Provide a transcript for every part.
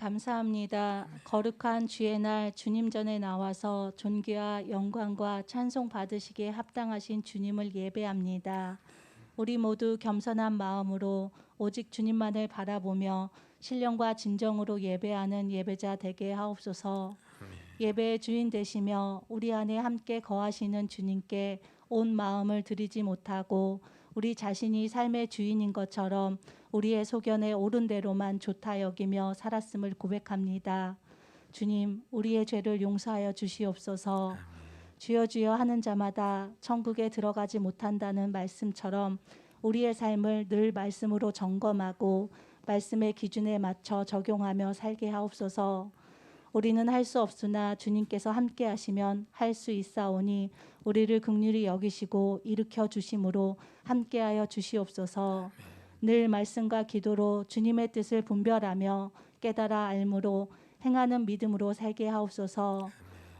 감사합니다. 거룩한 주의 날 주님 전에 나와서 존귀와 영광과 찬송 받으시기에 합당하신 주님을 예배합니다. 우리 모두 겸손한 마음으로 오직 주님만을 바라보며 신령과 진정으로 예배하는 예배자 되게 하옵소서. 예배의 주인 되시며 우리 안에 함께 거하시는 주님께 온 마음을 드리지 못하고 우리 자신이 삶의 주인인 것처럼 우리의 소견에 옳은 대로만 좋다 여기며 살았음을 고백합니다. 주님, 우리의 죄를 용서하여 주시옵소서. 주여 주여 하는 자마다 천국에 들어가지 못한다는 말씀처럼 우리의 삶을 늘 말씀으로 점검하고 말씀의 기준에 맞춰 적용하며 살게 하옵소서. 우리는 할 수 없으나 주님께서 함께 하시면 할 수 있사오니 우리를 긍휼히 여기시고 일으켜 주심으로 함께하여 주시옵소서. 늘 말씀과 기도로 주님의 뜻을 분별하며 깨달아 알므로 행하는 믿음으로 살게 하옵소서.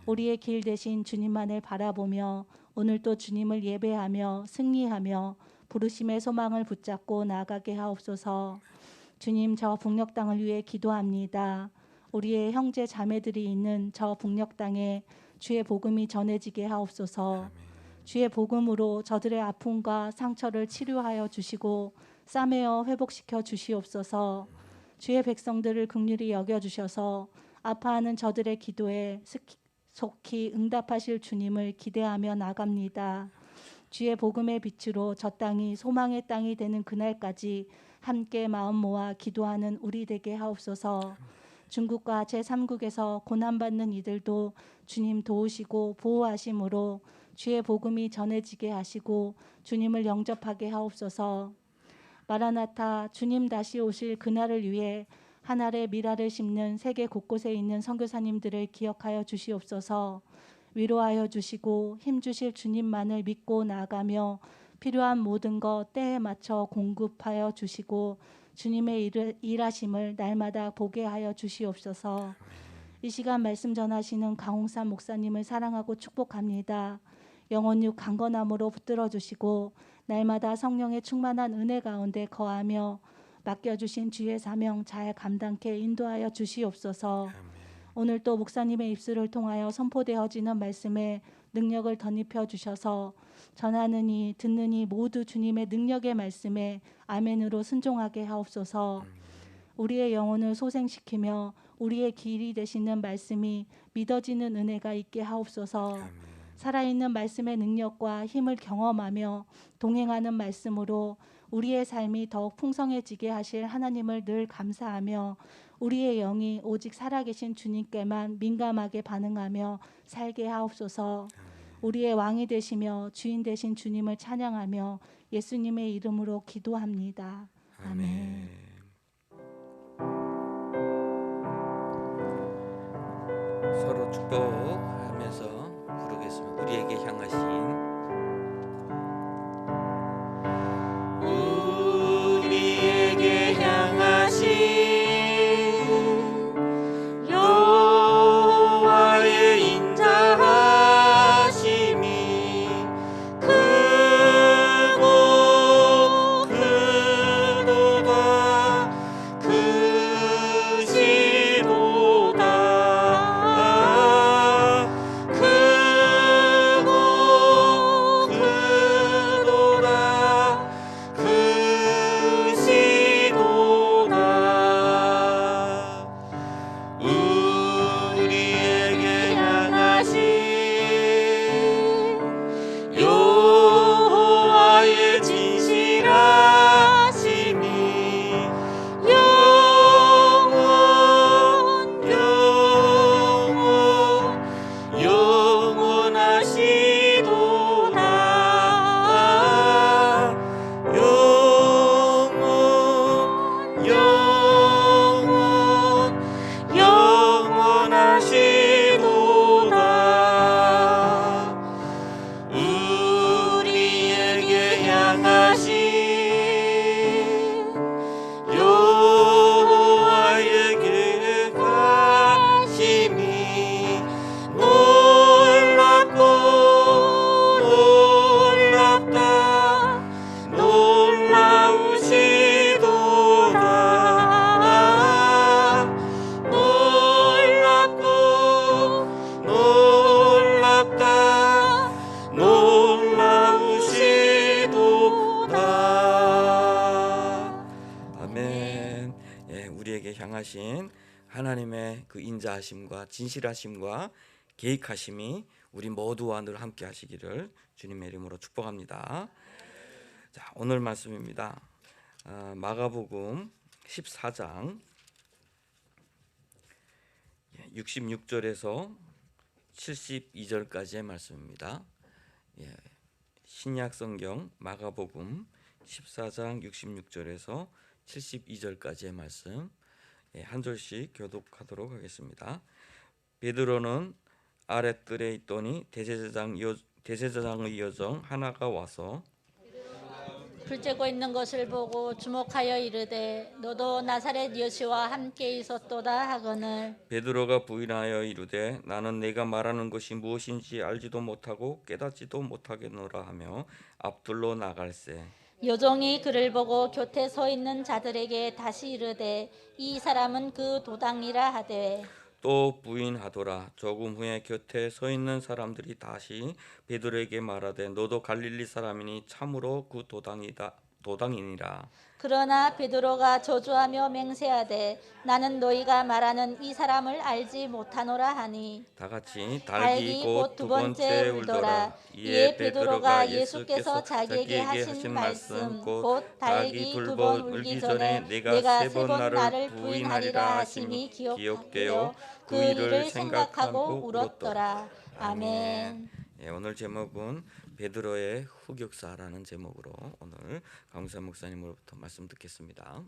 우리의 길 대신 주님만을 바라보며 오늘도 주님을 예배하며 승리하며 부르심의 소망을 붙잡고 나아가게 하옵소서. 주님, 저 북녘 땅을 위해 기도합니다. 우리의 형제 자매들이 있는 저 북녘 땅에 주의 복음이 전해지게 하옵소서. 주의 복음으로 저들의 아픔과 상처를 치료하여 주시고 싸매어 회복시켜 주시옵소서. 주의 백성들을 긍휼히 여겨주셔서 아파하는 저들의 기도에 속히 응답하실 주님을 기대하며 나갑니다. 주의 복음의 빛으로 저 땅이 소망의 땅이 되는 그날까지 함께 마음 모아 기도하는 우리 되게 하옵소서. 중국과 제3국에서 고난받는 이들도 주님 도우시고 보호하심으로 주의 복음이 전해지게 하시고 주님을 영접하게 하옵소서. 마라나타, 주님 다시 오실 그날을 위해 한 알의 미라를 심는 세계 곳곳에 있는 선교사님들을 기억하여 주시옵소서. 위로하여 주시고 힘주실 주님만을 믿고 나아가며 필요한 모든 것 때에 맞춰 공급하여 주시고 주님의 일하심을 날마다 보게 하여 주시옵소서. 이 시간 말씀 전하시는 강홍삼 목사님을 사랑하고 축복합니다. 영혼육 강건함으로 붙들어 주시고 날마다 성령의 충만한 은혜 가운데 거하며 맡겨주신 주의 사명 잘 감당케 인도하여 주시옵소서. 오늘 또 목사님의 입술을 통하여 선포되어지는 말씀에 능력을 덧입혀 주셔서 전하느니 듣느니 모두 주님의 능력의 말씀에 아멘으로 순종하게 하옵소서. 우리의 영혼을 소생시키며 우리의 길이 되시는 말씀이 믿어지는 은혜가 있게 하옵소서. 살아있는 말씀의 능력과 힘을 경험하며 동행하는 말씀으로 우리의 삶이 더욱 풍성해지게 하실 하나님을 늘 감사하며 우리의 영이 오직 살아계신 주님께만 민감하게 반응하며 살게 하옵소서. 우리의 왕이 되시며 주인 되신 주님을 찬양하며 예수님의 이름으로 기도합니다. 아멘. 서로 축복하면서 부르겠습니다. 우리에게 향하신 크고 아멘. 예, 우리에게 향하신 하나님의 그 인자하심과 진실하심과 계획하심이 우리 모두와 늘 함께 하시기를 주님의 이름으로 축복합니다. 자, 오늘 말씀입니다. 마가복음 14장 66절에서 72절까지의 말씀입니다. 예, 신약 성경 마가복음 14장 66절에서 72절까지의 말씀, 한 절씩 교독하도록 하겠습니다. 베드로는 아랫뜰에 있더니 대제사장의 여종 하나가 와서 불쬐고 있는 것을 보고 주목하여 이르되 너도 나사렛 여시와 함께 있었도다 하거늘 베드로가 부인하여 이르되 나는 네가 말하는 것이 무엇인지 알지도 못하고 깨닫지도 못하겠노라 하며 앞둘로 나갈새 여종이 그를 보고 곁에 서 있는 자들에게 다시 이르되 이 사람은 그 도당이라 하되 또 부인하더라. 조금 후에 곁에 서 있는 사람들이 다시 베드로에게 말하되 너도 갈릴리 사람이니 참으로 그 도당이니라. 그러나 베드로가 저주하며 맹세하되 나는 너희가 말하는 이 사람을 알지 못하노라 하니 다 같이 닭이 곧 두 번째 울더라. 이에 베드로가 예수께서 자기에게 하신 말씀 곧 닭이 두 번 울기 전에 내가 세 번 나를 부인하리라 하심이 기억되어 그 일을 생각하고 울었더라. 아멘. 오늘 제목은 베드로의 흑역사라는 제목으로 오늘 강사 목사님으로부터 말씀 듣겠습니다.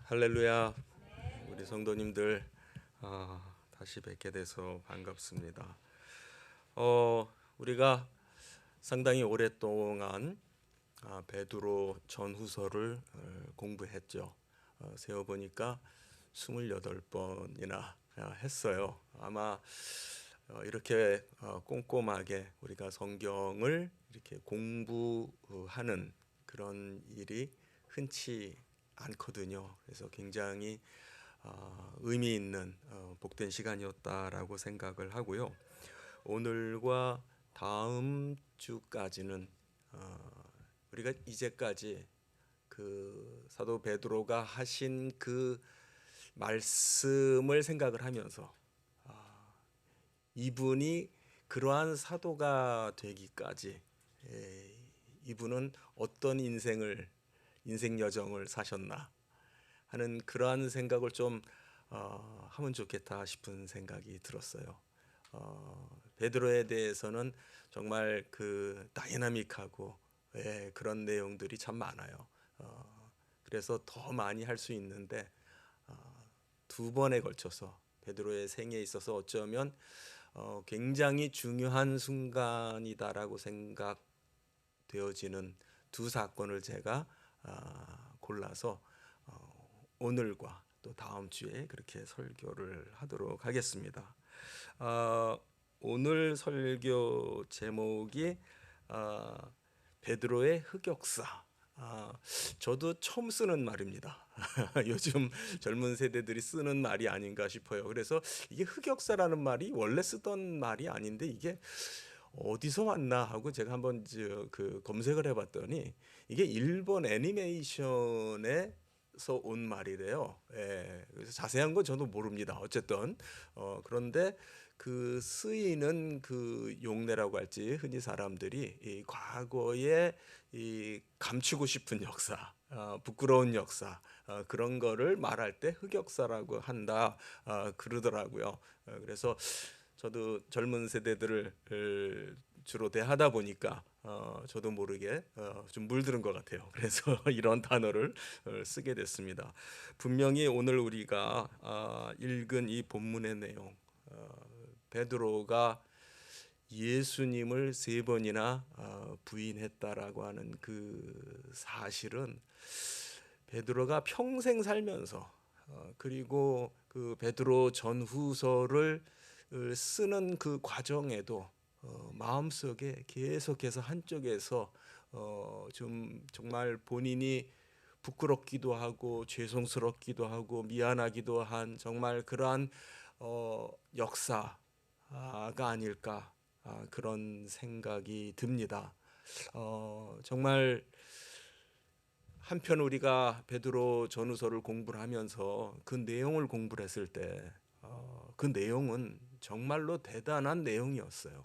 할렐루야. 우리 성도님들 다시 뵙게 돼서 반갑습니다. 우리가 상당히 오랫동안 베드로 전후서를 공부했죠. 세어보니까 28번이나 했어요. 아마 이렇게 꼼꼼하게 우리가 성경을 이렇게 공부하는 그런 일이 흔치 않거든요. 그래서 굉장히 의미 있는 복된 시간이었다라고 생각을 하고요. 오늘과 다음 주까지는 우리가 이제까지 그 사도 베드로가 하신 그 말씀을 생각을 하면서 이분이 그러한 사도가 되기까지 이분은 어떤 인생 여정을 사셨나 하는 그러한 생각을 좀 하면 좋겠다 싶은 생각이 들었어요. 베드로에 대해서는 정말 그 다이나믹하고 그런 내용들이 참 많아요. 그래서 더 많이 할 수 있는데 두 번에 걸쳐서 베드로의 생애에 있어서 어쩌면 굉장히 중요한 순간이다라고 생각되어지는 두 사건을 제가 골라서 오늘과 또 다음 주에 그렇게 설교를 하도록 하겠습니다. 오늘 설교 제목이 베드로의 흑역사. 저도 처음 쓰는 말입니다. 요즘 젊은 세대들이 쓰는 말이 아닌가 싶어요. 그래서 이게 흑역사라는 말이 원래 쓰던 말이 아닌데 이게 어디서 왔나 하고 제가 한번 검색을 해봤더니 이게 일본 애니메이션에서 온 말이래요. 그래서 자세한 건 저도 모릅니다. 어쨌든 그런데 그 쓰이는 그 용례라고 할지 흔히 사람들이 이 과거에 이 감추고 싶은 역사, 부끄러운 역사 그런 거를 말할 때 흑역사라고 한다 그러더라고요. 그래서 저도 젊은 세대들을 주로 대하다 보니까 저도 모르게 좀 물들은 것 같아요. 그래서 이런 단어를 쓰게 됐습니다. 분명히 오늘 우리가 읽은 이 본문의 내용, 베드로가 예수님을 3번이나 부인했다라고 하는 그 사실은 베드로가 평생 살면서 그리고 그 베드로 전후서를 쓰는 그 과정에도 마음속에 계속해서 한쪽에서 좀 정말 본인이 부끄럽기도 하고 죄송스럽기도 하고 미안하기도 한 정말 그러한 역사 아닐까 그런 생각이 듭니다. 정말 한편 우리가 베드로 전후서를 공부를 하면서 그 내용을 공부를 했을 때 그 내용은 정말로 대단한 내용이었어요.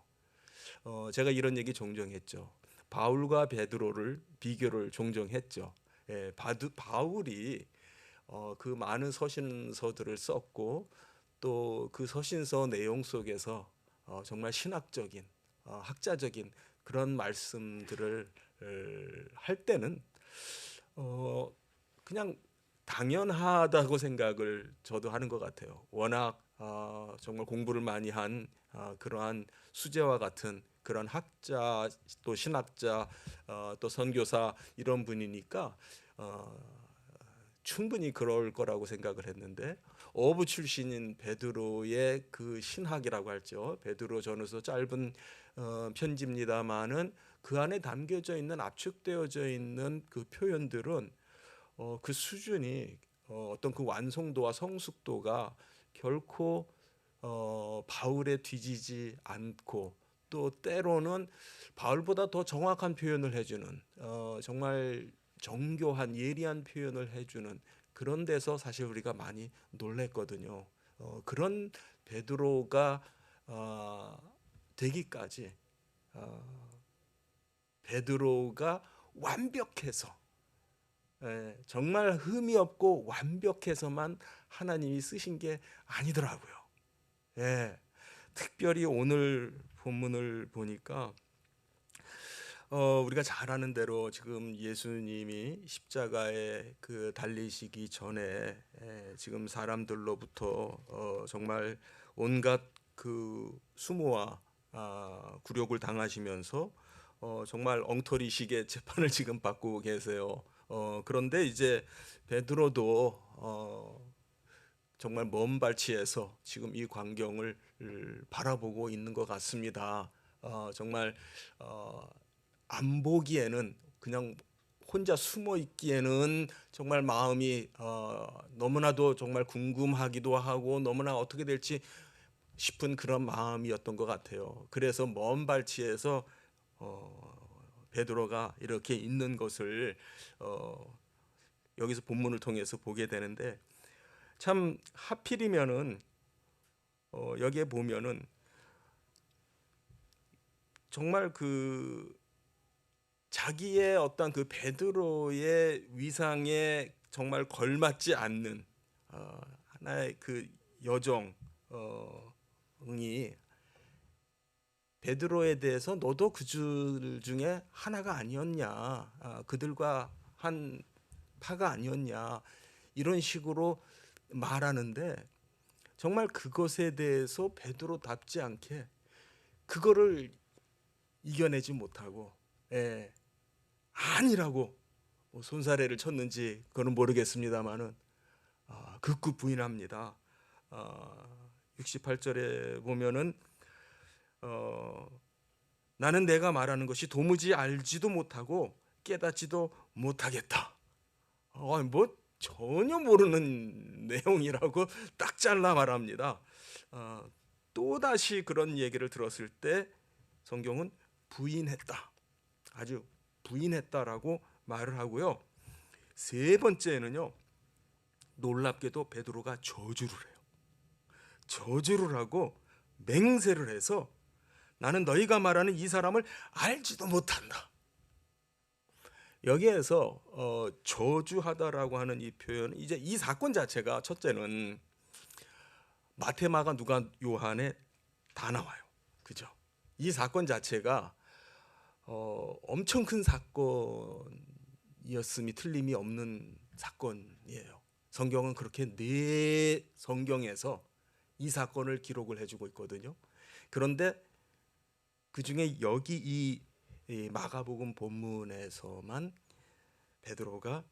제가 이런 얘기 종종 했죠. 바울과 베드로를 비교를 종종 했죠. 바울이 그 많은 서신서들을 썼고 또 그 서신서 내용 속에서 정말 신학적인 학자적인 그런 말씀들을 할 때는 그냥 당연하다고 생각을 저도 하는 것 같아요. 워낙 정말 공부를 많이 한 그러한 수재와 같은 그런 학자 또 신학자 또 선교사 이런 분이니까 충분히 그럴 거라고 생각을 했는데 어부 출신인 베드로의 그 신학이라고 할죠. 베드로 전후서 짧은 편지입니다만은 그 안에 담겨져 있는 압축되어져 있는 그 표현들은 그 수준이 어떤 그 완성도와 성숙도가 결코 바울에 뒤지지 않고 또 때로는 바울보다 더 정확한 표현을 해주는 정말 정교한 예리한 표현을 해주는 그런 데서 사실 우리가 많이 놀랬거든요. 그런 베드로가 되기까지 베드로가 완벽해서 정말 흠이 없고 완벽해서만 하나님이 쓰신 게 아니더라고요. 특별히 오늘 본문을 보니까 우리가 잘 아는 대로 지금 예수님이 십자가에 그 달리시기 전에 지금 사람들로부터 정말 온갖 그 수모와 굴욕을 당하시면서 정말 엉터리식의 재판을 지금 받고 계세요. 그런데 이제 베드로도 정말 먼 발치에서 지금 이 광경을 바라보고 있는 것 같습니다. 정말 안 보기에는 그냥 혼자 숨어 있기에는 정말 마음이 너무나도 정말 궁금하기도 하고 너무나 어떻게 될지 싶은 그런 마음이었던 것 같아요. 그래서 먼 발치에서 베드로가 이렇게 있는 것을 여기서 본문을 통해서 보게 되는데 참 하필이면은 여기에 보면은 정말 그 자기의 어떤 그 베드로의 위상에 정말 걸맞지 않는 하나의 그 여정이 베드로에 대해서 너도 그들 중에 하나가 아니었냐, 그들과 한 파가 아니었냐 이런 식으로 말하는데 정말 그것에 대해서 베드로답지 않게 그거를 이겨내지 못하고 아니라고 손사래를 쳤는지 그거는 모르겠습니다만은 극구 부인합니다. 68절에 보면은 나는 내가 말하는 것이 도무지 알지도 못하고 깨닫지도 못하겠다. 뭐 전혀 모르는 내용이라고 딱 잘라 말합니다. 또다시 그런 얘기를 들었을 때 성경은 부인했다. 아주 부인했다라고 말을 하고요. 세 번째는요. 놀랍게도 베드로가 저주를 해요. 저주를 하고 맹세를 해서 나는 너희가 말하는 이 사람을 알지도 못한다. 여기에서 저주하다라고 하는 이 표현은 이제 이 사건 자체가 첫째는 마태, 마가, 누가, 요한에 다 나와요. 그죠? 이 사건 자체가 엄청 큰 사건이었음이 틀림이 없는 사건이에요. 성경은 그렇게 네 성경에서 이 사건을 기록을 해주고 있거든요. 그런데 그 중에 여기 이 마가복음 본문에서만 베드로가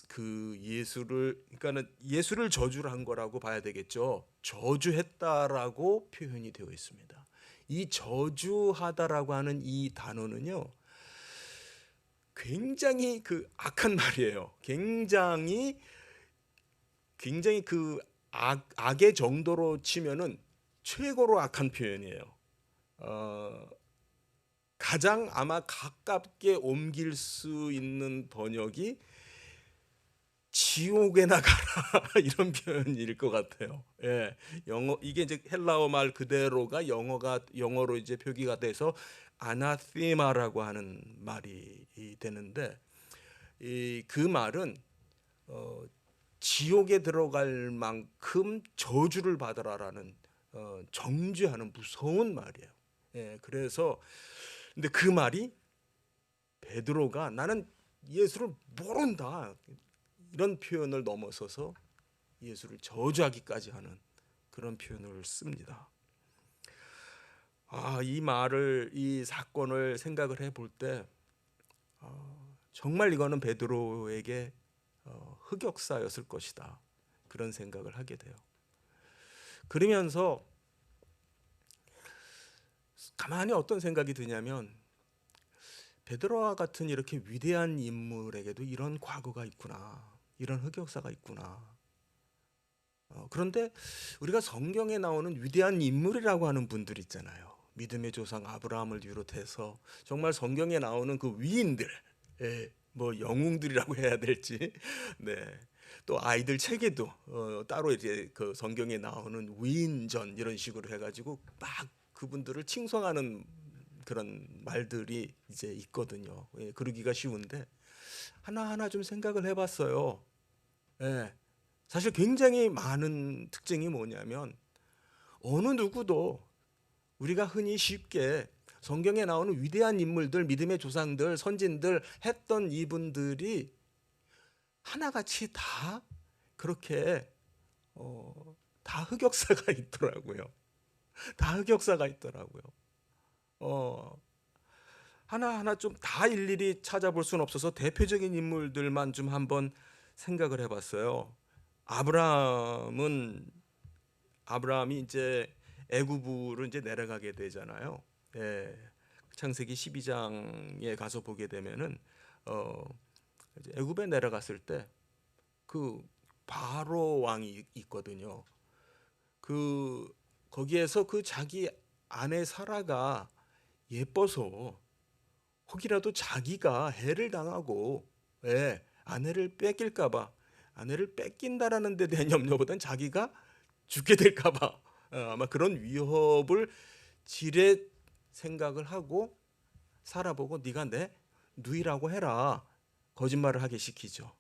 그러니까는 예수를 저주를 한 거라고 봐야 되겠죠. 저주했다라고 표현이 되어 있습니다. 이 저주하다라고 하는 이 단어는요, 굉장히 그 악한 말이에요. 굉장히 그 악의 정도로 치면은 최고로 악한 표현이에요. 가장 아마 가깝게 옮길 수 있는 번역이 지옥에 나가라 이런 표현일 것 같아요. 예, 영어 이게 이제 헬라어 말 그대로가 영어로 이제 표기가 돼서 아나테마라고 하는 말이 되는데 그 말은 지옥에 들어갈 만큼 저주를 받으라라는 정죄하는 무서운 말이에요. 예, 그래서 근데 그 말이 베드로가 나는 예수를 모른다 이런 표현을 넘어서서 예수를 저주하기까지 하는 그런 표현을 씁니다. 이 사건을 생각을 해볼 때 정말 이거는 베드로에게 흑역사였을 것이다 그런 생각을 하게 돼요. 그러면서 가만히 어떤 생각이 드냐면 베드로와 같은 이렇게 위대한 인물에게도 이런 과거가 있구나, 이런 흑역사가 있구나. 그런데 우리가 성경에 나오는 위대한 인물이라고 하는 분들 있잖아요. 믿음의 조상 아브라함을 비롯해서 정말 성경에 나오는 그 위인들, 뭐 영웅들이라고 해야 될지, 네. 또 아이들 책에도 따로 이제 그 성경에 나오는 위인전 이런 식으로 해가지고 막 그분들을 칭송하는 그런 말들이 이제 있거든요. 그러기가 쉬운데 하나하나 좀 생각을 해봤어요. 사실 굉장히 많은 특징이 뭐냐면 어느 누구도 우리가 흔히 쉽게 성경에 나오는 위대한 인물들, 믿음의 조상들, 선진들 했던 이분들이 하나같이 다 그렇게 다 흑역사가 있더라고요. 다 흑역사가 있더라고요. 하나하나 좀 다 일일이 찾아볼 수는 없어서 대표적인 인물들만 좀 한번 생각을 해봤어요. 아브라함이 이제 애굽으로 이제 내려가게 되잖아요. 예, 창세기 12장에 가서 보게 되면은 이제 애굽에 내려갔을 때 그 바로 왕이 있거든요. 거기에서 그 자기 아내 사라가 예뻐서 혹이라도 자기가 해를 당하고 아내를 뺏길까봐 아내를 뺏긴다라는 데 대한 염려보다는 자기가 죽게 될까봐 아마 그런 위협을 지레 생각을 하고 살아보고 네가 내 누이라고 해라 거짓말을 하게 시키죠.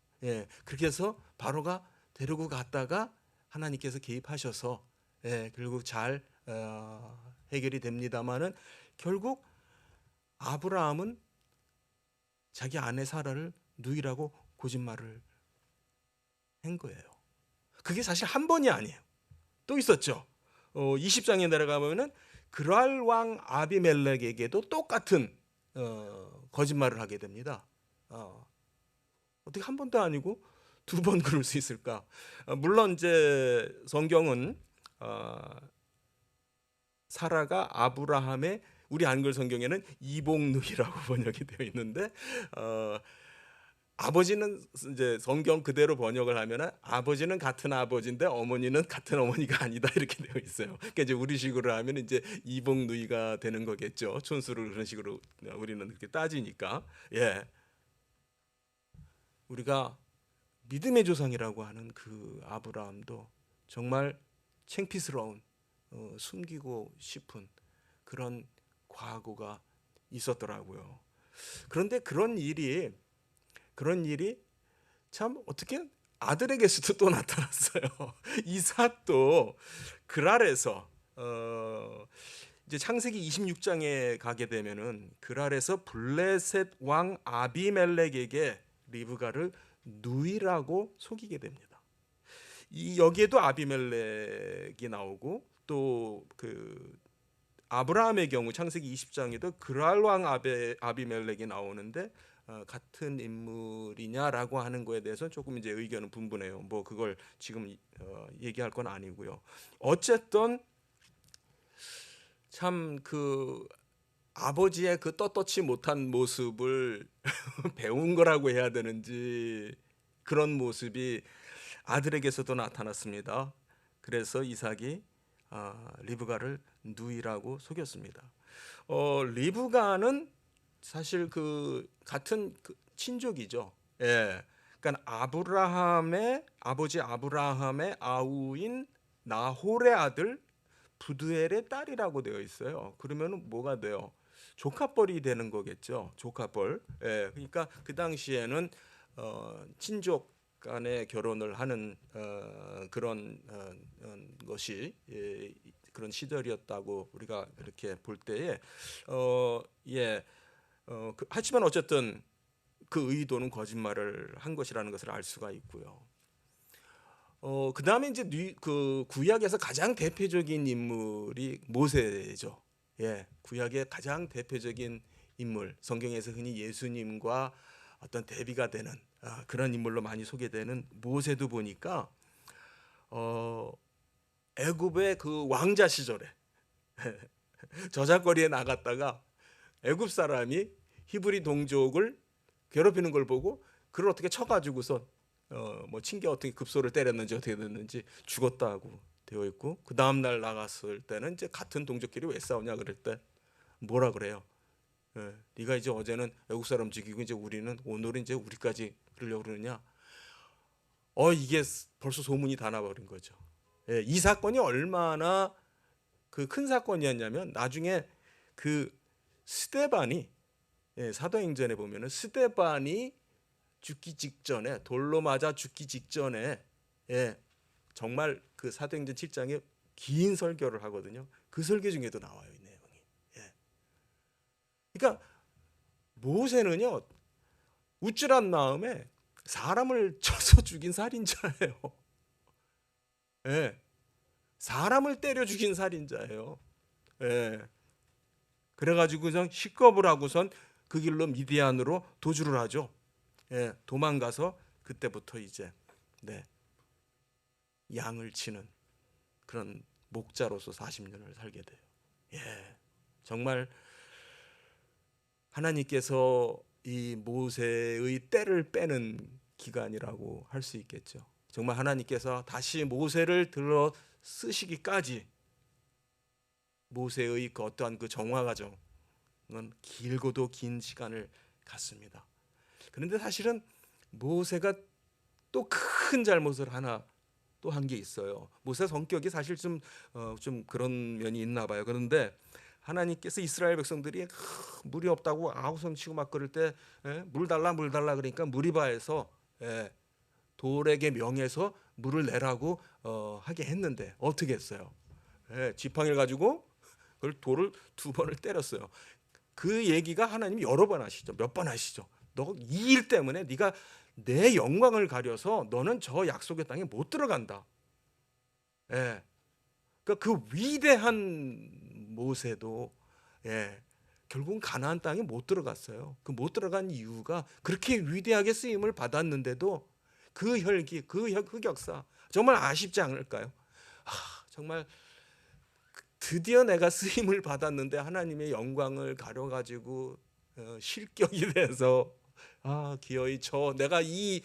그렇게 해서 바로가 데리고 갔다가 하나님께서 개입하셔서 결국 잘 해결이 됩니다마는 결국 아브라함은 자기 아내 사라를 누이라고 거짓말을 한 거예요. 그게 사실 한 번이 아니에요. 또 있었죠. 20장에 내려가면은 그랄 왕 아비멜렉에게도 똑같은 거짓말을 하게 됩니다. 어떻게 한 번도 아니고 두 번 그럴 수 있을까? 물론 이제 성경은 사라가 아브라함의 우리 한글 성경에는 이복누이라고 번역이 되어 있는데 아버지는 이제 성경 그대로 번역을 하면은 아버지는 같은 아버지인데 어머니는 같은 어머니가 아니다 이렇게 되어 있어요. 그러니까 이제 우리식으로 하면 이제 이복누이가 되는 거겠죠. 촌수를 그런 식으로 우리는 그렇게 따지니까 우리가 믿음의 조상이라고 하는 그 아브라함도 정말 창피스러운 숨기고 싶은 그런 과거가 있었더라고요. 그런데 그런 일이 참 어떻게 아들에게서도 또 나타났어요. 이삭도 그랄에서 이제 창세기 26장에 가게 되면은 그랄에서 블레셋 왕 아비멜렉에게 리브가를 누이라고 속이게 됩니다. 여기에도 아비멜렉이 나오고 또 그 아브라함의 경우 창세기 20장에도 그랄 왕 아비멜렉이 나오는데 같은 인물이냐라고 하는 거에 대해서 조금 이제 의견은 분분해요. 뭐 그걸 지금 얘기할 건 아니고요. 어쨌든 참 그 아버지의 그 떳떳지 못한 모습을 배운 거라고 해야 되는지 그런 모습이 아들에게서도 나타났습니다. 그래서 이삭이 리브가를 누이라고 속였습니다. 리브가는 사실 그 같은 그 친족이죠. 예. 그러니까 아브라함의 아버지 아브라함의 아우인 나홀의 아들 부두엘의 딸이라고 되어 있어요. 그러면은 뭐가 돼요? 조카뻘이 되는 거겠죠. 조카뻘. 예. 그러니까 그 당시에는 친족 간의 결혼을 하는 그런 것이 그런 시절이었다고 우리가 이렇게 볼 때에 하지만 어쨌든 그 의도는 거짓말을 한 것이라는 것을 알 수가 있고요. 그 다음에 이제 그 구약에서 가장 대표적인 인물이 모세죠. 예, 구약의 가장 대표적인 인물, 성경에서 흔히 예수님과 어떤 대비가 되는 그런 인물로 많이 소개되는 모세도 보니까 애굽의 그 왕자 시절에 저작거리에 나갔다가 애굽 사람이 히브리 동족을 괴롭히는 걸 보고 그걸 어떻게 쳐가지고서 뭐 친겨 어떻게 급소를 때렸는지 어떻게 됐는지 죽었다고 되어 있고, 그 다음 날 나갔을 때는 이제 같은 동족끼리 왜 싸우냐 그럴 때 뭐라 그래요? 네가 이제 어제는 애국 사람 죽이고 이제 우리는 오늘은 이제 우리까지 그러려고 그러느냐? 이게 벌써 소문이 다 나버린 거죠. 이 사건이 얼마나 그 큰 사건이었냐면 나중에 그 스데반이 사도행전에 보면은 스데반이 죽기 직전에 돌로 맞아 죽기 직전에 정말 그 사도행전 7장에 긴 설교를 하거든요. 그 설교 중에도 나와요, 이 내용이. 그러니까 모세는요 우쭐한 마음에 사람을 쳐서 죽인 살인자예요. 사람을 때려 죽인 살인자예요. 그래가지고 그냥 식겁을 하고선 그 길로 미디안으로 도주를 하죠. 도망가서 그때부터 이제 양을 치는 그런 목자로서 40년을 살게 돼요. 정말 하나님께서 이 모세의 때를 빼는 기간이라고 할 수 있겠죠. 정말 하나님께서 다시 모세를 들어 쓰시기까지 모세의 그 어떠한 그 정화 과정은 길고도 긴 시간을 갖습니다. 그런데 사실은 모세가 또 큰 잘못을 하나 또 한 게 있어요. 모세 성격이 사실 좀 그런 면이 있나 봐요. 그런데 하나님께서 이스라엘 백성들이 물이 없다고 아우성 치고 막 그럴 때 물 달라 그러니까 무리바에서 돌에게 명해서 물을 내라고 하게 했는데 어떻게 했어요? 지팡이를 가지고 그걸 돌을 2번을 때렸어요. 그 얘기가 하나님이 여러 번 하시죠. 몇 번 하시죠. 너 이 일 때문에 네가 내 영광을 가려서 너는 저 약속의 땅에 못 들어간다. 그러니까 그 위대한 모세도 결국은 가나안 땅에 못 들어갔어요. 그 못 들어간 이유가 그렇게 위대하게 쓰임을 받았는데도 그 혈기, 그 흑역사 정말 아쉽지 않을까요? 정말 드디어 내가 쓰임을 받았는데 하나님의 영광을 가려가지고 실격이 돼서 기어이 내가 이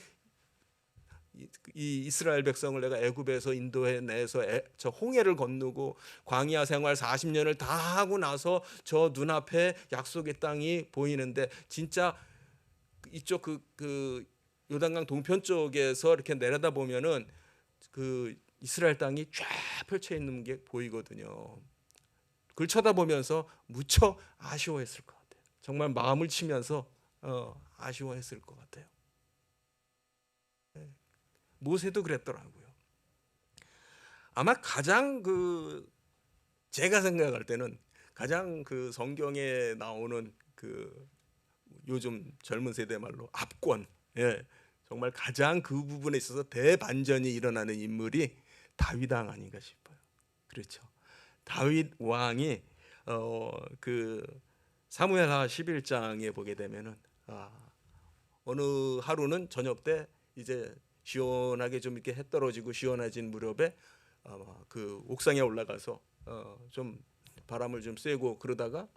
이스라엘 백성을 내가 애굽에서 인도해 내서 저 홍해를 건너고 광야 생활 40년을 다 하고 나서 저 눈앞에 약속의 땅이 보이는데 진짜 이쪽 그 요단강 동편 쪽에서 이렇게 내려다 보면은 그 이스라엘 땅이 쫙 펼쳐 있는 게 보이거든요. 그걸 쳐다보면서 무척 아쉬워했을 것 같아요. 정말 마음을 치면서 아쉬워했을 것 같아요. 모세도 그랬더라고요. 아마 가장 제가 생각할 때는 가장 그 성경에 나오는 그 요즘 젊은 세대 말로 압권, 정말 가장 그 부분에 있어서 대반전이 일어나는 인물이 다윗 왕 아닌가 싶어요. 그렇죠. 다윗 왕이 그 사무엘하 11장에 보게 되면은 어느 하루는 저녁 때 이제 시원하게 좀 이렇게 해 떨어지고 시원해진 무렵에 그 옥상에 올라가서 좀 바람을 좀 쐬고 그러다가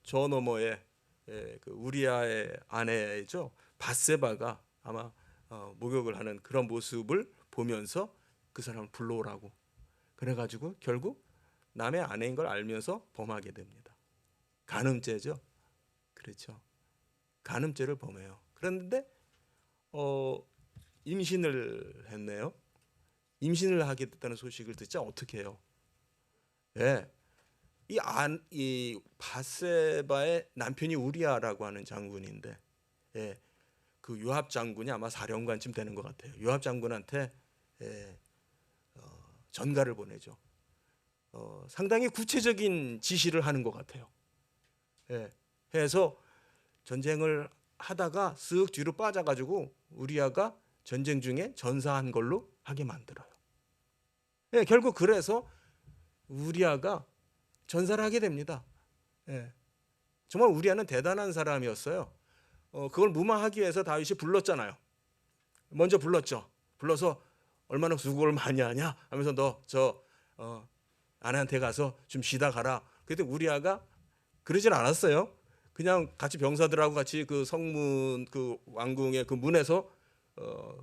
저 너머에 그 우리아의 아내죠 밧세바가 아마 목욕을 하는 그런 모습을 보면서 그 사람을 불러오라고 그래가지고 결국 남의 아내인 걸 알면서 범하게 됩니다. 간음죄죠. 그렇죠. 간음죄를 범해요. 그런데 임신을 했네요. 임신을 하게 됐다는 소식을 듣자 어떻게 해요? 예. 이 바세바의 남편이 우리아라고 하는 장군인데, 예, 그 요압 장군이 아마 사령관쯤 되는 것 같아요. 요압 장군한테 전가를 보내죠. 상당히 구체적인 지시를 하는 것 같아요. 예, 해서 전쟁을 하다가 쓱 뒤로 빠져가지고 우리아가 전쟁 중에 전사한 걸로 하게 만들어요. 예, 결국 그래서 우리아가 전사를 하게 됩니다. 예. 정말 우리아는 대단한 사람이었어요. 그걸 무마하기 위해서 다윗이 불렀잖아요. 먼저 불렀죠. 불러서 얼마나 수고를 많이 하냐 하면서 너 저 아내한테 가서 좀 쉬다 가라. 그때 우리아가 그러진 않았어요. 그냥 같이 병사들하고 같이 그 성문 그 왕궁의 그 문에서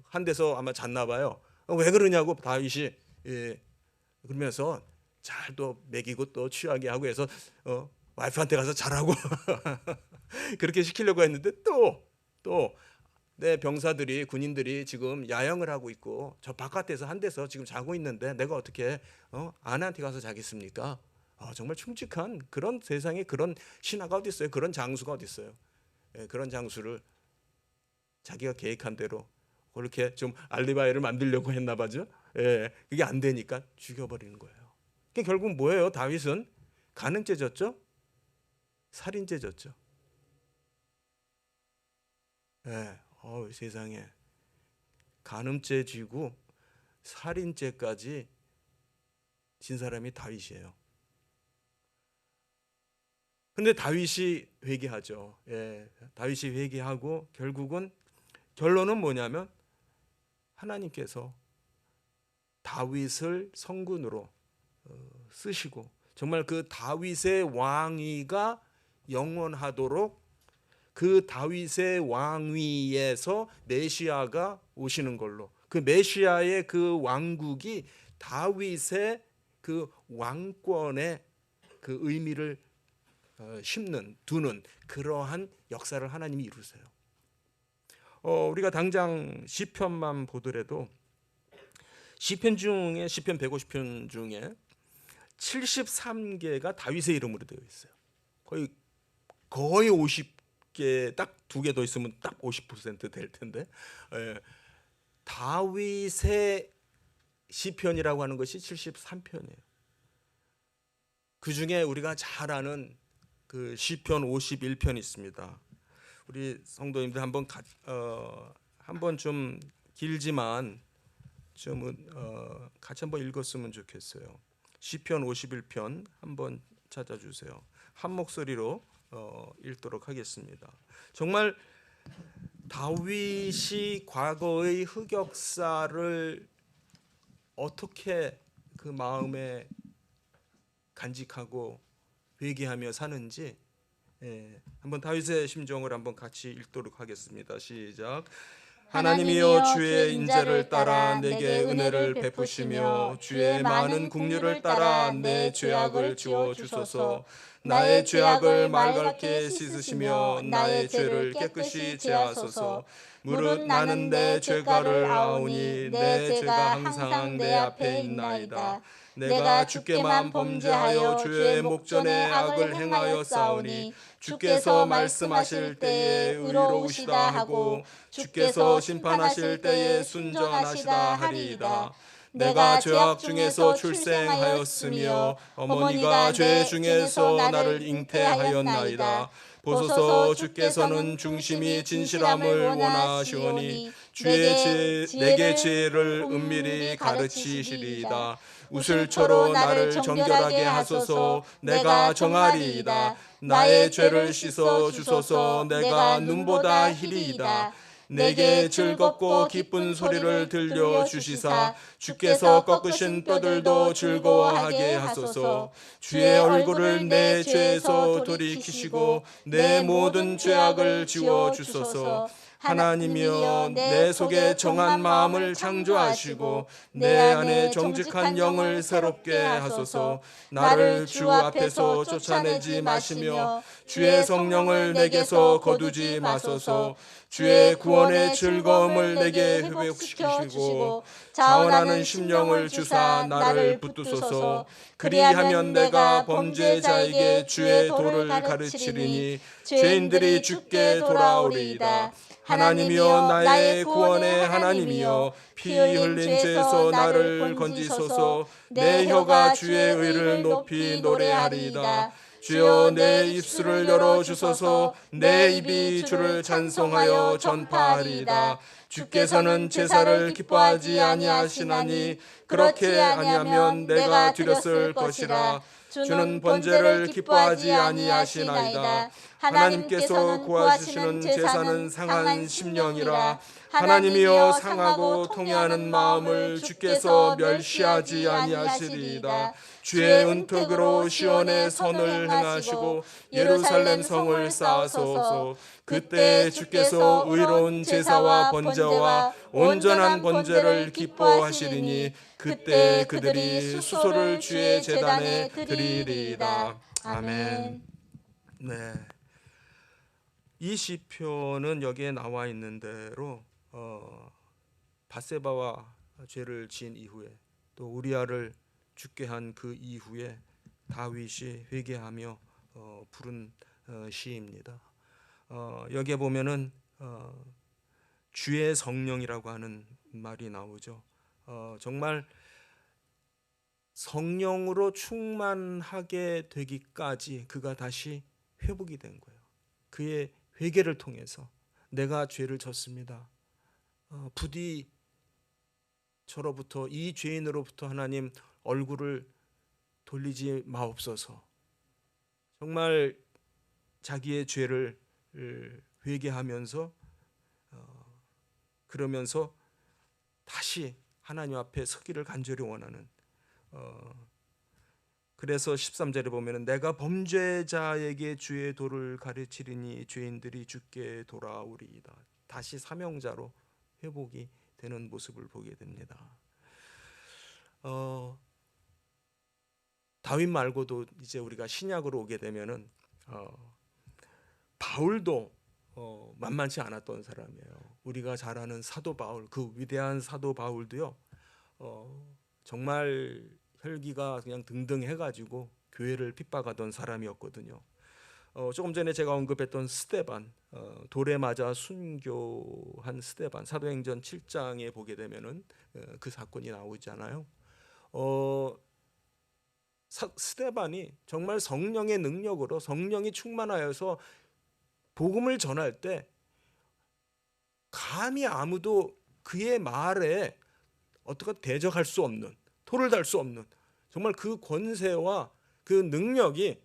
한 데서 아마 잤나 봐요. 왜 그러냐고 다윗이 그러면서 잘 또 먹이고 또 취하게 하고 해서 와이프한테 가서 자라고 그렇게 시키려고 했는데 또 내 병사들이 군인들이 지금 야영을 하고 있고 저 바깥에서 한 데서 지금 자고 있는데 내가 어떻게 아내한테 가서 자겠습니까? 정말 충직한 그런 세상에 그런 신하가 어디 있어요? 그런 장수가 어디 있어요? 그런 장수를 자기가 계획한 대로 그렇게 좀 알리바이를 만들려고 했나 봐죠. 그게 안 되니까 죽여버리는 거예요. 그러니까 결국 뭐예요? 다윗은 간음죄 졌죠? 살인죄 졌죠. 세상에 간음죄 지고 살인죄까지 진 사람이 다윗이에요. 근데 다윗이 회개하죠. 다윗이 회개하고 결국은 결론은 뭐냐면 하나님께서 다윗을 성군으로 쓰시고 정말 그 다윗의 왕위가 영원하도록 그 다윗의 왕위에서 메시아가 오시는 걸로 그 메시아의 그 왕국이 다윗의 그 왕권의 그 의미를 두는 그러한 역사를 하나님이 이루세요. 우리가 당장 시편만 보더라도 시편 150편 중에 73개가 다윗의 이름으로 되어 있어요. 거의 50개, 딱 2개 더 있으면 딱 50% 될 텐데. 다윗의 시편이라고 하는 것이 73편이에요. 그 중에 우리가 잘 아는 그 시편 51편이 있습니다. 우리 성도님들 한번 좀 길지만 좀 같이 한번 읽었으면 좋겠어요. 시편 51편 한번 찾아주세요. 한 목소리로 읽도록 하겠습니다. 정말 다윗이 과거의 흑역사를 어떻게 그 마음에 간직하고 회개하며 사는지 한번 다윗의 심정을 한번 같이 읽도록 하겠습니다. 시작. 하나님이여 주의 인자를 따라 내게 은혜를 베푸시며 주의 많은 긍휼을 따라 내 죄악을 지워 주소서. 나의 죄악을 맑게 씻으시며 나의 죄를 깨끗이 제하소서. 무릇 나는 내 죄가를 아오니 내 죄가 항상 내 앞에 있나이다. 내가 주께만 범죄하여 주의 목전에 악을 행하여 싸우니 주께서 말씀하실 때에 의로우시다 하고 주께서 심판하실 때에 순전하시다 하리이다. 내가 죄악 중에서 출생하였으며 어머니가 죄 중에서 나를 잉태하였나이다. 보소서 주께서는 중심이 진실함을 원하시오니 내게 지혜를 은밀히 가르치시리이다. 우슬초로 나를 정결하게 하소서. 내가 정하리이다. 나의 죄를 씻어 주소서. 내가 눈보다 희리이다. 내게 즐겁고 기쁜 소리를 들려주시사 주께서 꺾으신 뼈들도 즐거워하게 하소서. 주의 얼굴을 내 죄에서 돌이키시고 내 모든 죄악을 지워주소서. 하나님이여 내 속에 정한 마음을 창조하시고 내 안에 정직한 영을 새롭게 하소서. 나를 주 앞에서 쫓아내지 마시며 주의 성령을 내게서 거두지 마소서. 주의 구원의 즐거움을 내게 회복시키시고 자원하는 심령을 주사 나를 붙드소서. 그리하면 내가 범죄자에게 주의 도를 가르치리니 죄인들이 주께 돌아오리이다. 하나님이여 나의 구원의 하나님이여 피 흘린 죄에서 나를 건지소서. 내 혀가 주의 의를 높이 노래하리이다. 주여 내 입술을 열어주소서. 내 입이 주를 찬송하여 전파하리이다. 주께서는 제사를 기뻐하지 아니하시나니 그렇게 아니하면 내가 드렸을 것이라. 주는 번제를 기뻐하지 아니하시나이다. 하나님께서 구하시는 제사는 상한 심령이라. 하나님이여 상하고 통회하는 마음을 주께서 멸시하지 아니하시리이다. 주의 은택으로 시온의 선을 행하시고 예루살렘 성을 쌓으소서. 그때 주께서 의로운 제사와 번제와 온전한 번제를 기뻐하시리니 그때 그들이 수소를 주의 제단에 드리리이다. 아멘. 네. 이 시편은 여기에 나와 있는 대로 밧세바와 죄를 지은 이후에 또 우리아를 죽게 한 그 이후에 다윗이 회개하며 부른 시입니다. 여기에 보면은 주의 성령이라고 하는 말이 나오죠. 정말 성령으로 충만하게 되기까지 그가 다시 회복이 된 거예요. 그의 회개를 통해서 내가 죄를 졌습니다. 부디 저로부터 이 죄인으로부터 하나님 얼굴을 돌리지 마옵소서. 정말 자기의 죄를 회개하면서 그러면서 다시 하나님 앞에 서기를 간절히 원하는 그래서 13절에 보면은 내가 범죄자에게 주의 도를 가르치리니 죄인들이 주께 돌아오리이다. 다시 사명자로 회복이 되는 모습을 보게 됩니다. 다윗 말고도 이제 우리가 신약으로 오게 되면은 바울도 만만치 않았던 사람이에요. 우리가 잘 아는 사도 바울, 그 위대한 사도 바울도요. 정말 혈기가 그냥 등등해가지고 교회를 핍박하던 사람이었거든요. 조금 전에 제가 언급했던 스데반, 돌에 맞아 순교한 스데반, 사도행전 7장에 보게 되면은 그 사건이 나오잖아요. 스데반이 정말 성령의 능력으로 성령이 충만하여서 복음을 전할 때 감히 아무도 그의 말에 어떻게 대적할 수 없는, 토를 달 수 없는 정말 그 권세와 그 능력이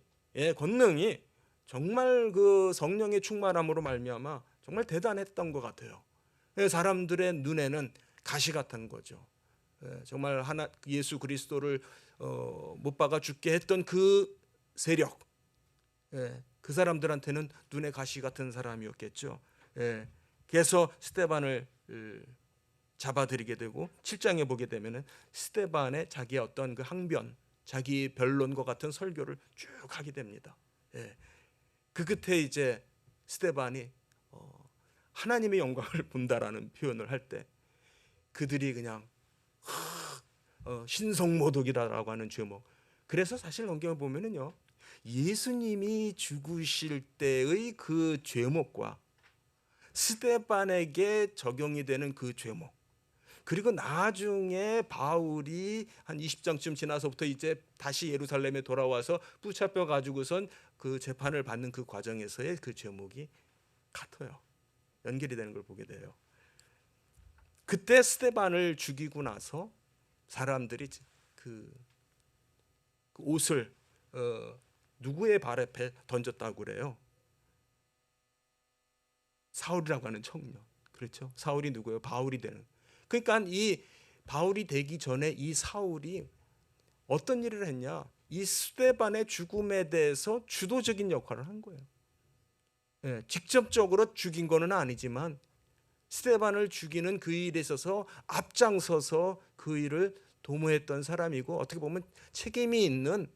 권능이 정말 그 성령의 충만함으로 말미암아 정말 대단했던 것 같아요. 사람들의 눈에는 가시 같은 거죠. 정말 예수 그리스도를 못 박아 죽게 했던 그 세력, 그 사람들한테는 눈에 가시 같은 사람이었겠죠. 그래서 스데반을 잡아들이게 되고 7장에 보게 되면은 스데반의 자기의 어떤 그 항변, 자기 변론과 같은 설교를 쭉 하게 됩니다. 그 끝에 이제 스데반이 하나님의 영광을 본다라는 표현을 할 때 그들이 그냥 신성모독이라고 하는 제목. 그래서 사실 성경을 보면은요, 예수님이 죽으실 때의 그 죄목과 스데반에게 적용이 되는 그 죄목, 그리고 나중에 바울이 한 20장쯤 지나서부터 이제 다시 예루살렘에 돌아와서 붙잡혀 가지고선 그 재판을 받는 그 과정에서의 그 제목이 같아요. 연결이 되는 걸 보게 돼요. 그때 스데반을 죽이고 나서 사람들이 그 옷을 누구의 발 앞에 던졌다고 그래요? 사울이라고 하는 청년. 그렇죠? 사울이 누구예요? 바울이 되는. 그러니까 이 바울이 되기 전에 이 사울이 어떤 일을 했냐? 이 스데반의 죽음에 대해서 주도적인 역할을 한 거예요. 직접적으로 죽인 거는 아니지만 스데반을 죽이는 그 일에 있어서 앞장서서 그 일을 도모했던 사람이고 어떻게 보면 책임이 있는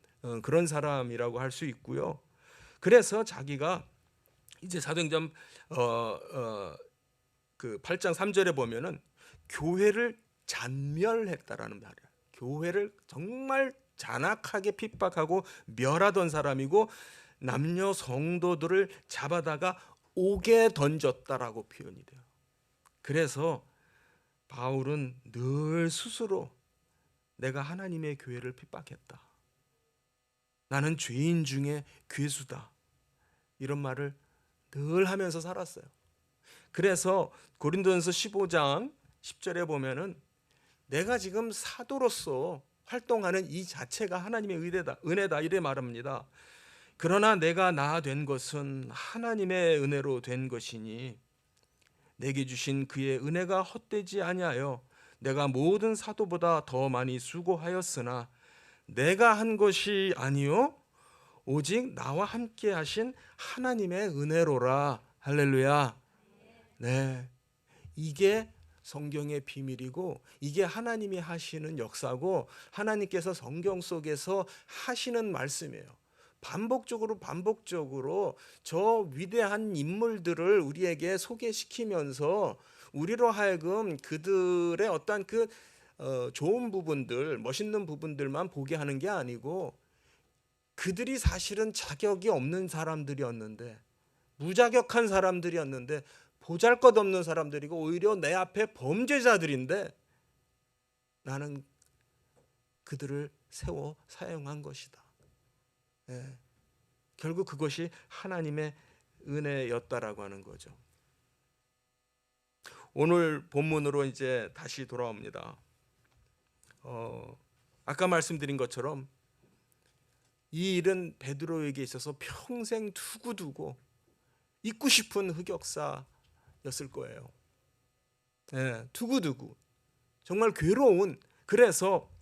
그런 사람이라고 할 수 있고요. 그래서 자기가 이제 사도행전 그 8장 3절에 보면은 교회를 잔멸했다라는 말이에요. 교회를 정말 잔악하게 핍박하고 멸하던 사람이고 남녀 성도들을 잡아다가 옥에 던졌다라고 표현이 돼요. 그래서 바울은 늘 스스로 내가 하나님의 교회를 핍박했다. 나는 죄인 중에 괴수다. 이런 말을 늘 하면서 살았어요. 그래서 고린도전서 15장 10절에 보면은 내가 지금 사도로서 활동하는 이 자체가 하나님의 은혜다 이래 말합니다. 그러나 내가 나 된 것은 하나님의 은혜로 된 것이니 내게 주신 그의 은혜가 헛되지 아니하여 내가 모든 사도보다 더 많이 수고하였으나 내가 한 것이 아니요 오직 나와 함께 하신 하나님의 은혜로라. 할렐루야. 네, 이게 성경의 비밀이고 이게 하나님이 하시는 역사고 하나님께서 성경 속에서 하시는 말씀이에요. 반복적으로 저 위대한 인물들을 우리에게 소개시키면서 우리로 하여금 그들의 어떤 그 좋은 부분들, 멋있는 부분들만 보게 하는 게 아니고 그들이 사실은 자격이 없는 사람들이었는데 무자격한 사람들이었는데 보잘것없는 사람들이고 오히려 내 앞에 범죄자들인데 나는 그들을 세워 사용한 것이다. 예. 결국 그것이 하나님의 은혜였다라고 하는 거죠. 오늘 본문으로 이제 다시 돌아옵니다. 아까 말씀드린 것처럼 이 일은 베드로에게 있어서 평생 두고두고 잊고 싶은 흑역사였을 거예요. 예, 두고두고 정말 괴로운. 그래서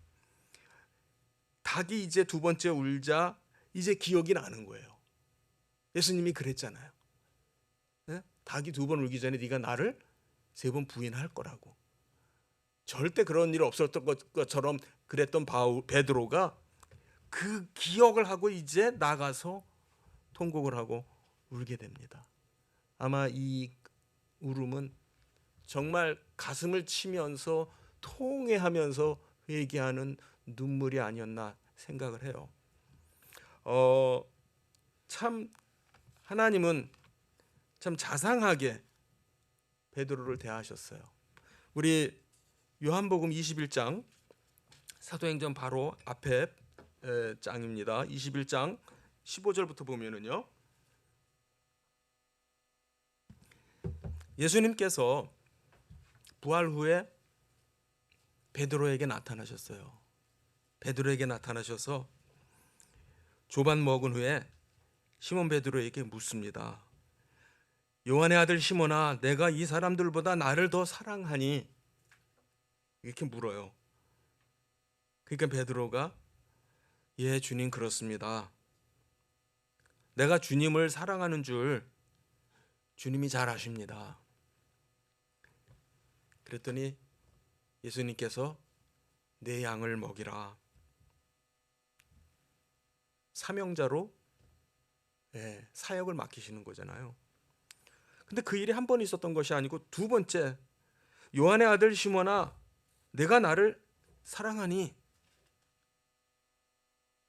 닭이 이제 두 번째 울자 이제 기억이 나는 거예요. 예수님이 그랬잖아요. 예? 닭이 두 번 울기 전에 네가 나를 세 번 부인할 거라고. 절대 그런 일 없었던 것처럼 그랬던 베드로가 그 기억을 하고 이제 나가서 통곡을 하고 울게 됩니다. 아마 이 울음은 정말 가슴을 치면서 통회하면서 회개하는 눈물이 아니었나 생각을 해요. 참 하나님은 참 자상하게 베드로를 대하셨어요. 우리 요한복음 21장 사도행전 바로 앞에 장입니다. 21장 15절부터 보면은요. 예수님께서 부활 후에 베드로에게 나타나셨어요. 베드로에게 나타나셔서 조반 먹은 후에 시몬 베드로에게 묻습니다. 요한의 아들 시몬아, 내가 이 사람들보다 나를 더 사랑하니? 이렇게 물어요. 그러니까 베드로가 예, 주님 그렇습니다. 내가 주님을 사랑하는 줄 주님이 잘 아십니다. 그랬더니 예수님께서 내 양을 먹이라. 사명자로 사역을 맡기시는 거잖아요. 근데 그 일이 한 번 있었던 것이 아니고 두 번째, 요한의 아들 시몬아, 내가 나를 사랑하니?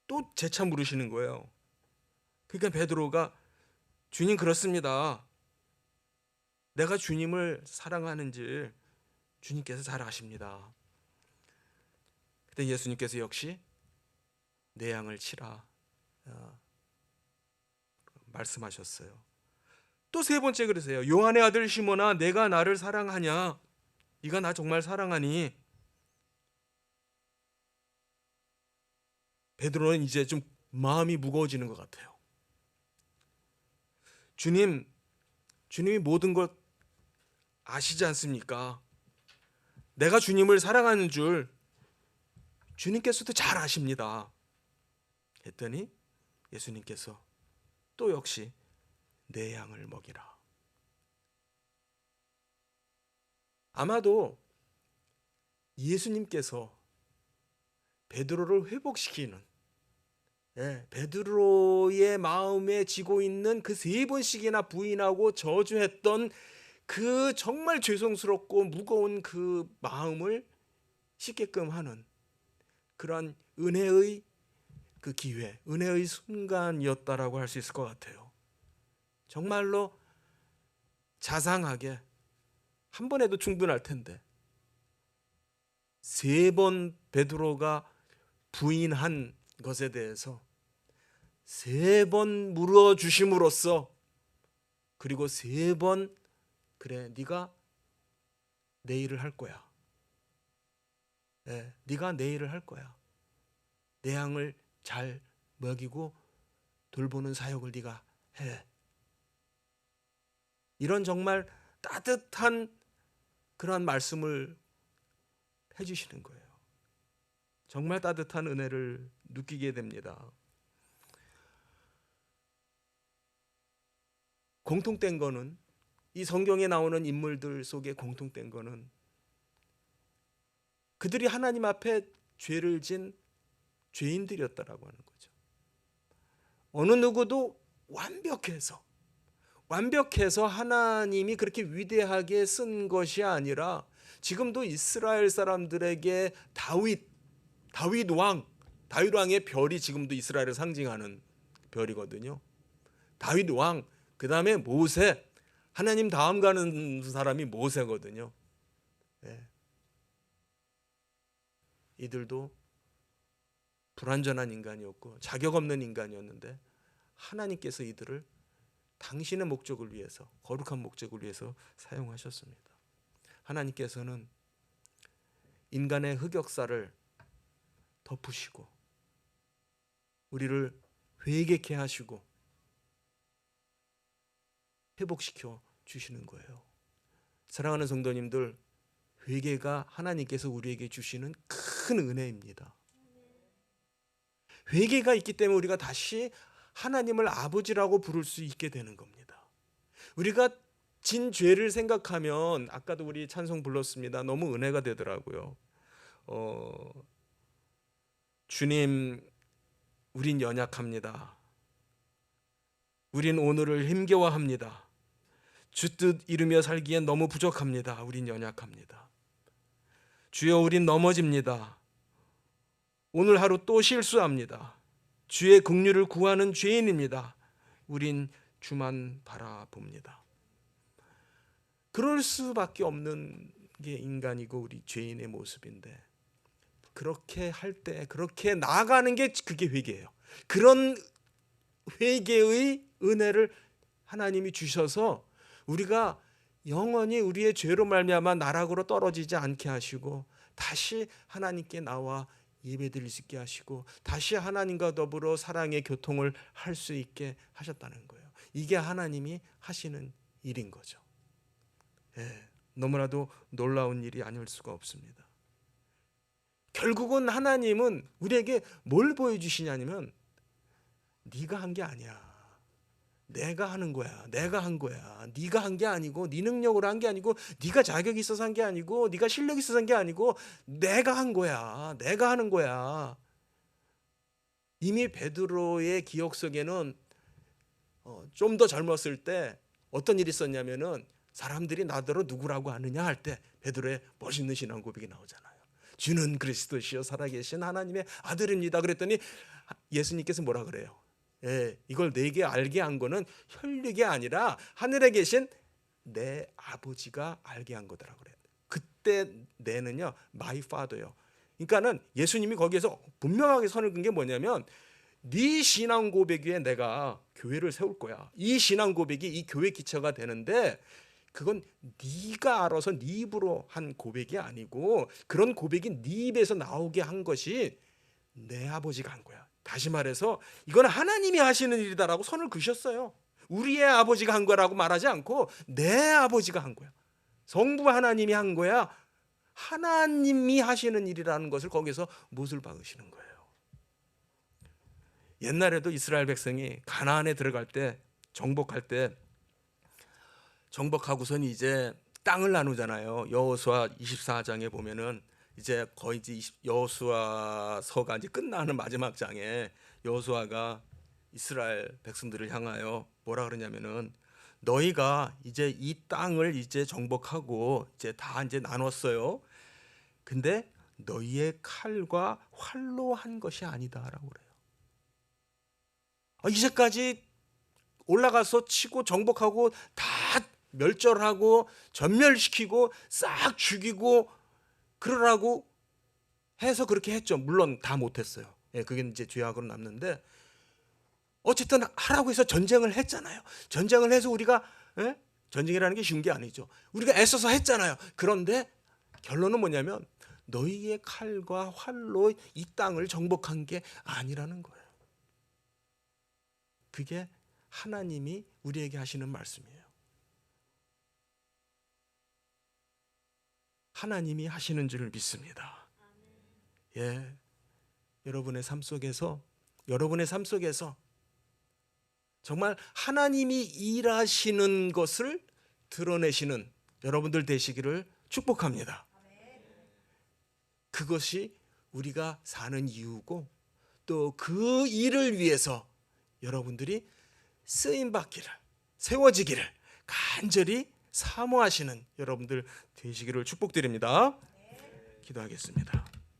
또 재차 물으시는 거예요. 그러니까 베드로가 주님 그렇습니다. 내가 주님을 사랑하는지 주님께서 잘 아십니다. 그때 예수님께서 역시 내 양을 치라 말씀하셨어요. 또 세 번째 그러세요. 요한의 아들 시몬아, 내가 나를 사랑하냐? 네가 나 정말 사랑하니? 베드로는 이제 좀 마음이 무거워지는 것 같아요. 주님이 모든 것 아시지 않습니까? 내가 주님을 사랑하는 줄 주님께서도 잘 아십니다. 했더니 예수님께서 또 역시 내 양을 먹이라. 아마도 예수님께서 베드로를 회복시키는, 베드로의 마음에 지고 있는 그 3번씩이나 부인하고 저주했던 그 정말 죄송스럽고 무거운 그 마음을 씻게끔 하는 그런 은혜의 그 기회, 은혜의 순간이었다라고 할 수 있을 것 같아요. 정말로 자상하게 한 번 해도 충분할 텐데 3번 베드로가 부인한 것에 대해서 3번 물어주심으로써, 그리고 3번 그래 네가 내 일을 할 거야, 네가 내 일을 할 거야, 내 양을 잘 먹이고 돌보는 사역을 네가 해, 이런 정말 따뜻한 그러한 말씀을 해주시는 거예요. 정말 따뜻한 은혜를 느끼게 됩니다. 공통된 거는, 이 성경에 나오는 인물들 속에 공통된 거는 그들이 하나님 앞에 죄를 진 죄인들이었다라고 하는 거죠. 어느 누구도 완벽해서 하나님이 그렇게 위대하게 쓴 것이 아니라, 지금도 이스라엘 사람들에게 다윗 왕의 별이 지금도 이스라엘을 상징하는 별이거든요. 다윗 왕, 그 다음에 모세, 하나님 다음 가는 사람이 모세거든요. 이들도 불완전한 인간이었고 자격 없는 인간이었는데 하나님께서 이들을 당신의 목적을 위해서, 거룩한 목적을 위해서 사용하셨습니다. 하나님께서는 인간의 흑역사를 덮으시고 우리를 회개케 하시고 회복시켜 주시는 거예요. 사랑하는 성도님들, 회개가 하나님께서 우리에게 주시는 큰 은혜입니다. 회개가 있기 때문에 우리가 다시 하나님을 아버지라고 부를 수 있게 되는 겁니다. 우리가 진 죄를 생각하면, 아까도 우리 찬송 불렀습니다. 너무 은혜가 되더라고요. 주님, 우린 연약합니다. 우린 오늘을 힘겨워합니다. 주 뜻 이루며 살기엔 너무 부족합니다. 우린 연약합니다. 주여, 우린 넘어집니다. 오늘 하루 또 실수합니다. 주의 긍휼을 구하는 죄인입니다. 우린 주만 바라봅니다. 그럴 수밖에 없는 게 인간이고 우리 죄인의 모습인데, 그렇게 할 때, 그렇게 나아가는 게 그게 회개예요. 그런 회개의 은혜를 하나님이 주셔서 우리가 영원히 우리의 죄로 말미암아 나락으로 떨어지지 않게 하시고, 다시 하나님께 나와 예배드릴 수 있게 하시고, 다시 하나님과 더불어 사랑의 교통을 할 수 있게 하셨다는 거예요. 이게 하나님이 하시는 일인 거죠. 너무나도 놀라운 일이 아닐 수가 없습니다. 결국은 하나님은 우리에게 뭘 보여주시냐면, 네가 한 게 아니야, 내가 하는 거야. 내가 한 거야. 네가 한 게 아니고, 네 능력으로 한 게 아니고, 네가 자격이 있어서 한 게 아니고, 네가 실력이 있어서 한 게 아니고, 내가 한 거야. 내가 하는 거야. 이미 베드로의 기억 속에는 좀 더 젊었을 때 어떤 일이 있었냐면은, 사람들이 나더러 누구라고 하느냐 할 때 베드로의 멋있는 신앙 고백이 나오잖아요. 주는 그리스도시요 살아계신 하나님의 아들입니다. 그랬더니 예수님께서 뭐라 그래요? 이걸 내게 알게 한 거는 혈육이 아니라 하늘에 계신 내 아버지가 알게 한 거더라 그래요. 그때 내는요, my father요. 그러니까는 예수님이 거기에서 분명하게 선을 긋은 게 뭐냐면, 네 신앙 고백 위에 내가 교회를 세울 거야. 이 신앙 고백이 이 교회 기초가 되는데, 그건 네가 알아서 네 입으로 한 고백이 아니고, 그런 고백이 네 입에서 나오게 한 것이 내 아버지가 한 거야. 다시 말해서 이건 하나님이 하시는 일이다라고 선을 그으셨어요. 우리의 아버지가 한 거라고 말하지 않고 내 아버지가 한 거야. 성부 하나님이 한 거야. 하나님이 하시는 일이라는 것을 거기서 못을 박으시는 거예요. 옛날에도 이스라엘 백성이 가나안에 들어갈 때, 정복할 때, 정복하고선 이제 땅을 나누잖아요. 여호수아 24장에 보면은 이제 거의 이제 여호수아서가 이제 끝나는 마지막 장에 여호수아가 이스라엘 백성들을 향하여 뭐라 그러냐면은 너희가 이제 이 땅을 이제 정복하고 이제 다 이제 나눴어요. 근데 너희의 칼과 활로 한 것이 아니다라고 그래요. 이제까지 올라가서 치고 정복하고 다 멸절하고 전멸시키고 싹 죽이고 그러라고 해서 그렇게 했죠. 물론 다 못했어요. 예, 그게 이제 죄악으로 남는데 어쨌든 하라고 해서 전쟁을 했잖아요. 전쟁을 해서 우리가 전쟁이라는 게 쉬운 게 아니죠. 우리가 애써서 했잖아요. 그런데 결론은 뭐냐면 너희의 칼과 활로 이 땅을 정복한 게 아니라는 거예요. 그게 하나님이 우리에게 하시는 말씀이에요. 하나님이 하시는 줄 믿습니다. 예, 여러분의 삶 속에서 정말 하나님이 일하시는 것을 드러내시는 여러분들 되시기를 축복합니다. 그것이 우리가 사는 이유고 또 그 일을 위해서 여러분들이 쓰임받기를, 세워지기를 간절히 사모하시는 여러분들 되시기를 축복드립니다. 기도하겠습니다.